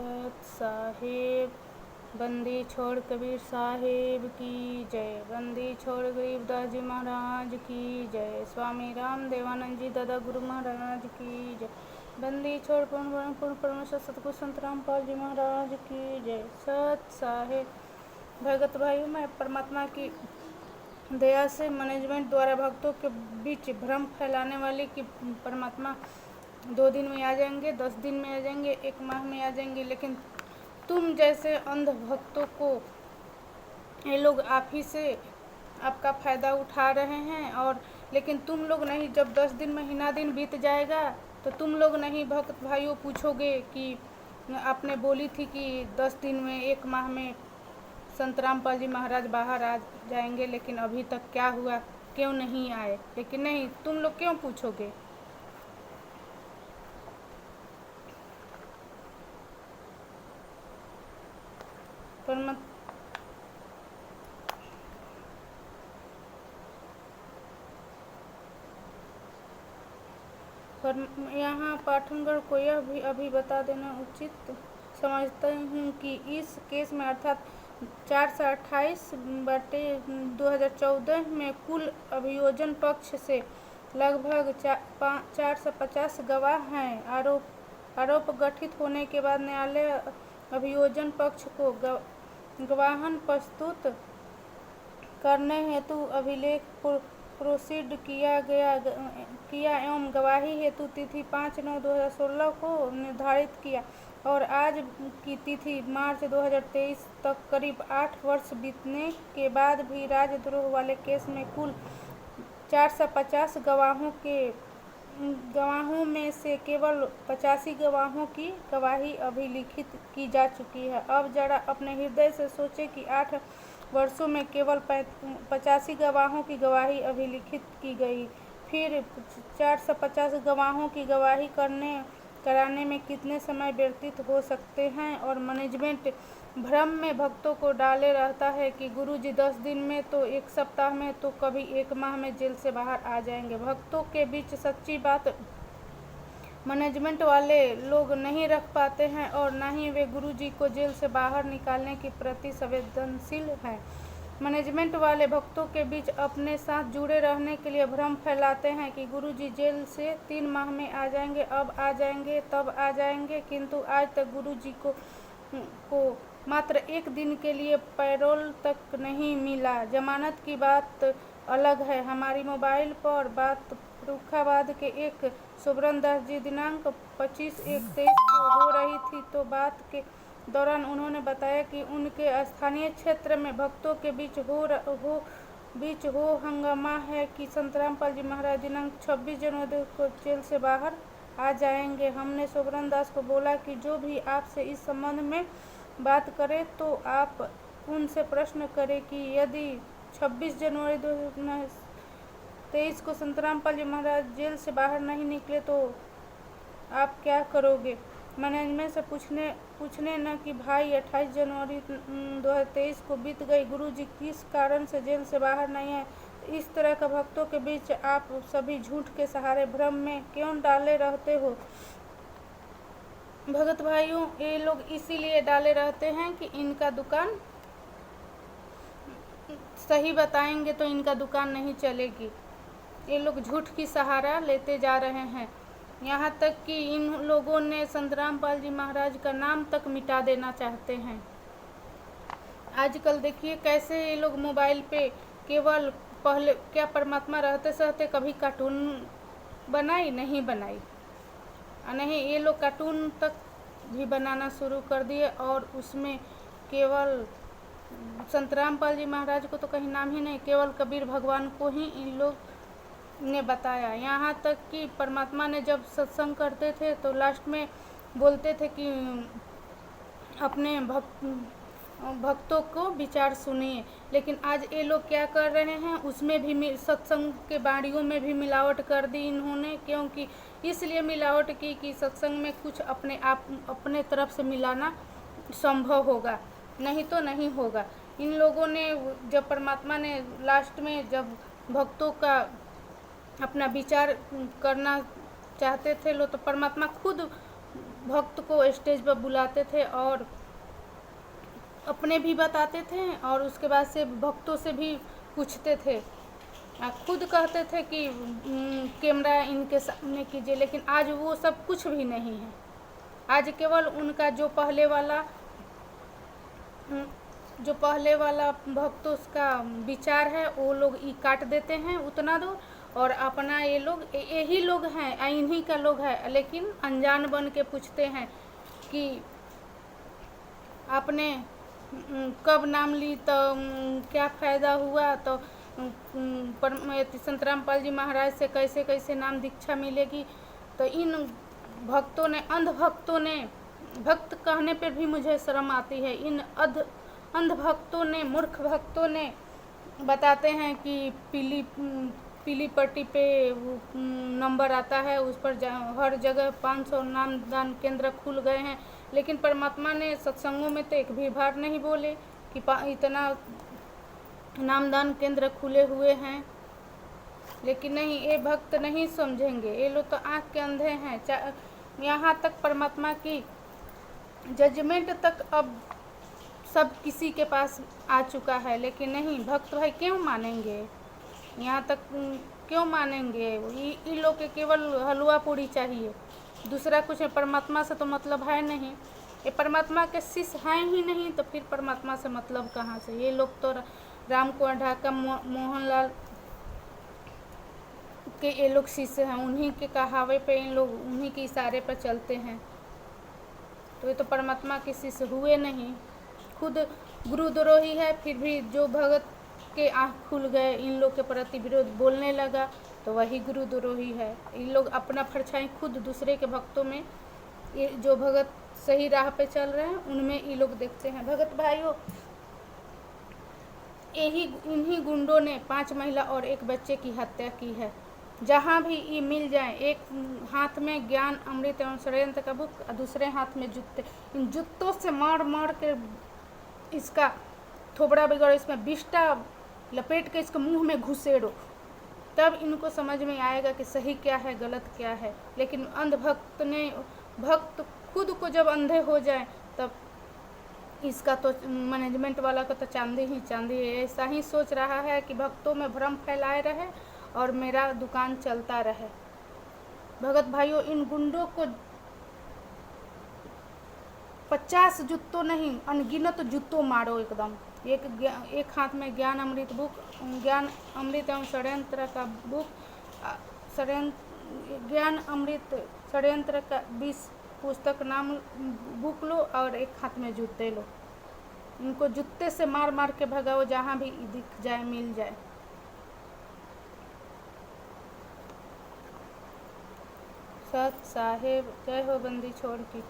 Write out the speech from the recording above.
सत साहिब। बंदी छोड़ कबीर साहिब की जय। बंदी छोड़ गरीबदास जी महाराज की जय। स्वामी राम देवानंद जी दादा गुरु महाराज की जय। बंदी छोड़ पूर्ण परमेश्वर सतगुरु संत रामपाल जी महाराज की जय। सत साहिब। भगत भाइयों, मैं परमात्मा की दया से मैनेजमेंट द्वारा भक्तों के बीच भ्रम फैलाने वाली कि परमात्मा 2 दिन में आ जाएंगे, 10 दिन में आ जाएंगे, 1 माह में आ जाएंगे, लेकिन तुम जैसे अंध भक्तों को ये लोग आप ही से आपका फ़ायदा उठा रहे हैं। और लेकिन तुम लोग नहीं, जब 10 दिन महीना दिन बीत जाएगा तो तुम लोग नहीं भक्त भाइयों पूछोगे कि आपने बोली थी कि 10 दिन में 1 माह में संत रामपाल जी महाराज बाहर आ जाएंगे, लेकिन अभी तक क्या हुआ, क्यों नहीं आए। लेकिन नहीं, तुम लोग क्यों पूछोगे। पर यहाँ पाठनगढ़ को यह भी अभी बता देना उचित समझता हूँ कि इस केस में अर्थात 428/2014 में कुल अभियोजन पक्ष से लगभग 450 गवाह हैं। आरोप गठित होने के बाद न्यायालय अभियोजन पक्ष को गवाहन प्रस्तुत करने हेतु अभिलेख प्रोसीड किया एवं गवाही हेतु तिथि 5/9/2016 को निर्धारित किया और आज की तिथि मार्च 2023 तक करीब 8 वर्ष बीतने के बाद भी राजद्रोह वाले केस में कुल 450 गवाहों में से केवल 85 गवाहों की गवाही अभिलिखित की जा चुकी है। अब जरा अपने हृदय से सोचें कि 8 वर्षों में केवल 85 गवाहों की गवाही अभिलिखित की गई, फिर 450 गवाहों की गवाही कराने में कितने समय व्यतीत हो सकते हैं। और मैनेजमेंट भ्रम में भक्तों को डाले रहता है कि गुरुजी 10 दिन में, तो 1 सप्ताह में, तो कभी 1 माह में जेल से बाहर आ जाएंगे। भक्तों के बीच सच्ची बात मैनेजमेंट वाले लोग नहीं रख पाते हैं और न ही वे गुरुजी को जेल से बाहर निकालने के प्रति संवेदनशील हैं। मैनेजमेंट वाले भक्तों के बीच अपने साथ जुड़े रहने के लिए भ्रम फैलाते हैं कि गुरुजी जेल से 3 माह में आ जाएंगे, अब आ जाएंगे, तब आ जाएंगे, किंतु आज तक गुरुजी को मात्र 1 दिन के लिए पैरोल तक नहीं मिला। जमानत की बात अलग है। हमारी मोबाइल पर बात फर्रुखाबाद के एक सुब्रन दास जी दिनांक 25/1/23 को हो रही थी, तो बात के दौरान उन्होंने बताया कि उनके स्थानीय क्षेत्र में भक्तों के बीच हो हंगामा है कि संत रामपाल जी महाराज दिनांक 26 जनवरी को जेल से बाहर आ जाएंगे। हमने सुब्रन दास को बोला कि जो भी आपसे इस संबंध में बात करे तो आप उनसे प्रश्न करें कि यदि 26 जनवरी 2023 को संत रामपाल जी महाराज जेल से बाहर नहीं निकले तो आप क्या करोगे। मैनेजमेंट से पूछने न कि भाई 28 जनवरी 2023 को बीत गई, गुरुजी किस कारण से जेल से बाहर नहीं आए। इस तरह का भक्तों के बीच आप सभी झूठ के सहारे भ्रम में क्यों डाले रहते हो। भगत भाइयों, ये लोग इसीलिए डाले रहते हैं कि इनका दुकान सही बताएंगे तो इनका दुकान नहीं चलेगी। ये लोग झूठ की सहारा लेते जा रहे हैं। यहाँ तक कि इन लोगों ने संत रामपाल जी महाराज का नाम तक मिटा देना चाहते हैं। आजकल देखिए कैसे ये लोग मोबाइल पे केवल पहले क्या परमात्मा रहते सहते कभी कार्टून बनाई नहीं बनाई, नहीं, ये लोग कार्टून तक भी बनाना शुरू कर दिए और उसमें केवल संत रामपाल जी महाराज को तो कहीं नाम ही नहीं, केवल कबीर भगवान को ही इन लोग ने बताया। यहाँ तक कि परमात्मा ने जब सत्संग करते थे तो लास्ट में बोलते थे कि अपने भक्तों को विचार सुनिए। लेकिन आज ये लोग क्या कर रहे हैं, उसमें भी सत्संग के बाणियों में भी मिलावट कर दी इन्होंने। क्योंकि इसलिए मिलावट की कि सत्संग में कुछ अपने तरफ से मिलाना संभव होगा, नहीं तो नहीं होगा। इन लोगों ने जब परमात्मा ने लास्ट में जब भक्तों का अपना विचार करना चाहते थे लोग, तो परमात्मा खुद भक्त को स्टेज पर बुलाते थे और अपने भी बताते थे और उसके बाद से भक्तों से भी पूछते थे। खुद कहते थे कि कैमरा इनके सामने कीजिए, लेकिन आज वो सब कुछ भी नहीं है। आज केवल उनका जो पहले वाला भक्तों का विचार है वो लोग ई काट देते हैं उतना दूर, और अपना ये लोग यही लोग हैं, इन्हीं का लोग है, लेकिन अनजान बन के पूछते हैं कि आपने कब नाम ली तो क्या फ़ायदा हुआ, तो संत रामपाल जी महाराज से कैसे कैसे नाम दीक्षा मिलेगी। तो इन भक्तों ने, अंध भक्तों ने, भक्त कहने पर भी मुझे शर्म आती है, इन अंध भक्तों ने, मूर्ख भक्तों ने बताते हैं कि पीली पट्टी पे नंबर आता है, उस पर हर जगह 500 नामदान केंद्र खुल गए हैं, लेकिन परमात्मा ने सत्संगों में तो एक भी बार नहीं बोले कि इतना नामदान केंद्र खुले हुए हैं। लेकिन नहीं, ये भक्त नहीं समझेंगे, ये लोग तो आँख के अंधे हैं। यहाँ तक परमात्मा की जजमेंट तक अब सब किसी के पास आ चुका है, लेकिन नहीं, भक्त भाई क्यों मानेंगे, यहाँ तक क्यों मानेंगे। ये लोग के केवल हलवा पूड़ी चाहिए, दूसरा कुछ परमात्मा से तो मतलब है नहीं। ये परमात्मा के शिष्य हैं ही नहीं, तो फिर परमात्मा से मतलब कहाँ से। ये लोग तो राम कुंवर ढाका, मोहनलाल के ये लोग शिष्य हैं, उन्हीं के कहावे पे इन लोग, उन्हीं के इशारे पर चलते हैं। तो ये तो परमात्मा के शिष्य हुए नहीं, खुद गुरुद्रोही है। फिर भी जो भगत के आँख खुल गए, इन लोग के प्रति विरोध बोलने लगा, तो वही गुरुद्रोही है। इन लोग अपना परछाई खुद दूसरे के भक्तों में, ये जो भगत सही राह पे चल रहे हैं उनमें ये लोग देखते हैं। भगत भाइयों, इन्हीं गुंडों ने 5 महिला और 1 बच्चे की हत्या की है। जहाँ भी ये मिल जाए, एक हाथ में ज्ञान अमृत एवं षड्यंत्र का बुक, दूसरे हाथ में जूते, इन जूतों से मार मार के इसका थोबड़ा बिगड़, इसमें बिष्टा लपेट के इसको मुंह में घुसेड़ो, तब इनको समझ में आएगा कि सही क्या है, गलत क्या है। लेकिन भक्त खुद को जब अंधे हो जाए, तब इसका तो मैनेजमेंट वाला का तो चांदी ही चांदी है। ऐसा ही सोच रहा है कि भक्तों में भ्रम फैलाए रहे और मेरा दुकान चलता रहे। भगत भाइयों, इन गुंडों को 50 जूतों नहीं, अनगिनत जूतों मारो एकदम। एक हाथ में ज्ञान अमृत बुक, ज्ञान अमृत एवं षड्यंत्र का बुक, ज्ञान अमृत षड्यंत्र का 20 पुस्तक नाम बुक लो और एक हाथ में जूते लो। इनको जूते से मार मार के भगाओ, जहाँ भी दिख जाए, मिल जाए। सत साहेब, जय हो बंदी छोड़ की।